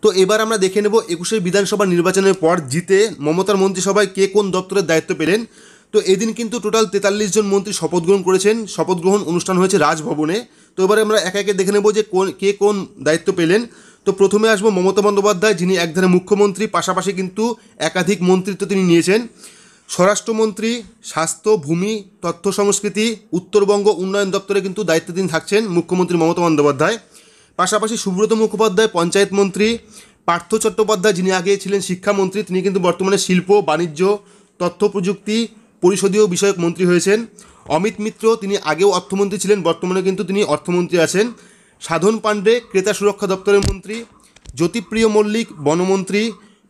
তো এবার আমরা দেখে নেব 21 বিধানসভা নির্বাচনের পর জিতে মমতার মন্ত্রিসভায় কে কোন দপ্তরের দায়িত্ব পেলেন। তো এদিন কিন্তু টোটাল 43 জন মন্ত্রী শপথ গ্রহণ করেছেন। শপথ গ্রহণ অনুষ্ঠান হয়েছে রাজভবনে। তো এবারে আমরা একে একে দেখে নেব যে কে কোন দায়িত্ব পেলেন। তো প্রথমে আসবো মমতা বন্দ্যোপাধ্যায়, যিনি একধারে মুখ্যমন্ত্রী, পাশাপাশি কিন্তু একাধিক মন্ত্রিত্ব তিনি নিয়েছেন। স্বরাষ্ট্রমন্ত্রী, স্বাস্থ্য, ভূমি, তথ্য সংস্কৃতি, উত্তরবঙ্গ উন্নয়ন দপ্তরে কিন্তু দায়িত্বে তিনি থাকছেন মুখ্যমন্ত্রী মমতা বন্দ্যোপাধ্যায়। পাশাপাশি সুব্রত মুখোপাধ্যায় পঞ্চায়েত মন্ত্রী, পার্থ চট্টোপাধ্যায় যিনি আগে ছিলেন শিক্ষামন্ত্রী, তিনি কিন্তু বর্তমানে শিল্প, বাণিজ্য, তথ্য প্রযুক্তি, পরিষদীয় বিষয়ক মন্ত্রী হয়েছেন। অমিত মিত্র, তিনি আগেও অর্থমন্ত্রী ছিলেন, বর্তমানে কিন্তু তিনি অর্থমন্ত্রী আছেন। সাধন পাণ্ডে ক্রেতা সুরক্ষা দপ্তরের মন্ত্রী, জ্যোতিপ্রিয় মল্লিক বনমন্ত্রী,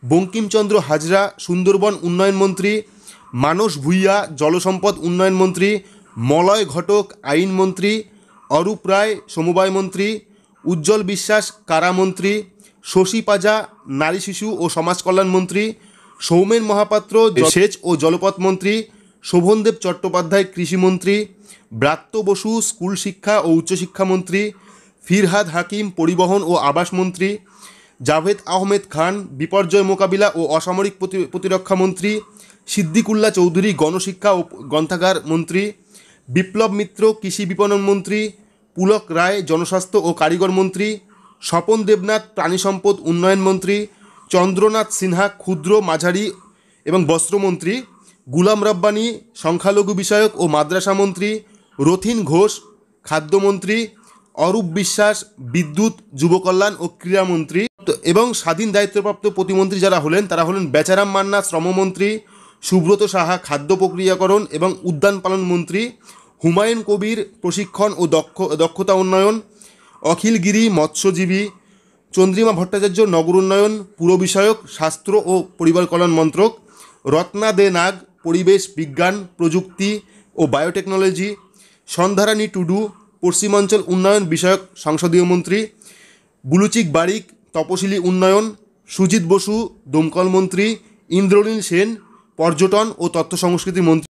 বঙ্কিমচন্দ্র হাজরা সুন্দরবন উন্নয়ন মন্ত্রী, মানস ভূঁইয়া জলসম্পদ উন্নয়ন মন্ত্রী, মলয় ঘটক আইনমন্ত্রী, অরূপ রায় সমবায় মন্ত্রী, উজ্জ্বল বিশ্বাস কারামন্ত্রী, শশী পাজা নারী শিশু ও সমাজ কল্যাণ মন্ত্রী, সৌমেন মহাপাত্র সেচ ও জলপথ মন্ত্রী, শোভনদেব চট্টোপাধ্যায় কৃষিমন্ত্রী, ব্রাত্য বসু স্কুল শিক্ষা ও উচ্চশিক্ষা মন্ত্রী, ফিরহাদ হাকিম পরিবহন ও আবাস মন্ত্রী, জাভেদ আহমেদ খান বিপর্যয় মোকাবিলা ও অসামরিক প্রতিরক্ষা মন্ত্রী, সিদ্দিকুল্লাহ চৌধুরী গণশিক্ষা ও গ্রন্থাগার মন্ত্রী, বিপ্লব মিত্র কৃষি বিপণন মন্ত্রী, পুলক রায় জনস্বাস্থ্য ও কারিগর মন্ত্রী, স্বপন দেবনাথ প্রাণী সম্পদ উন্নয়ন মন্ত্রী, চন্দ্রনাথ সিনহা ক্ষুদ্র মাঝারি এবং বস্ত্রমন্ত্রী, গুলাম রব্বানী সংখ্যালঘু বিষয়ক ও মাদ্রাসা মন্ত্রী, রথিন ঘোষ খাদ্যমন্ত্রী, অরূপ বিশ্বাস বিদ্যুৎ যুব কল্যাণ ও ক্রীড়ামন্ত্রী। এবং স্বাধীন দায়িত্বপ্রাপ্ত প্রতিমন্ত্রী যারা হলেন তারা হলেন বেচারাম মান্না শ্রমমন্ত্রী, সুব্রত সাহা খাদ্য প্রক্রিয়াকরণ এবং উদ্যান পালন মন্ত্রী, হুমায়ুন কবির প্রশিক্ষণ ও দক্ষতা উন্নয়ন, অখিল গিরি মৎস্যজীবী, চন্দ্রিমা ভট্টাচার্য নগর উন্নয়ন পুর বিষয়ক স্বাস্থ্য ও পরিবার কল্যাণ মন্ত্রক, রত্না দে নাগ পরিবেশ বিজ্ঞান প্রযুক্তি ও বায়োটেকনোলজি, সন্ধ্যারানী টুডু পশ্চিমাঞ্চল উন্নয়ন বিষয়ক সংসদীয় মন্ত্রী, বুলুচিক বারিক তপশিলি উন্নয়ন, সুজিত বসু দমকল মন্ত্রী, ইন্দ্রনীল সেন পর্যটন ও তথ্য সংস্কৃতি মন্ত্রী।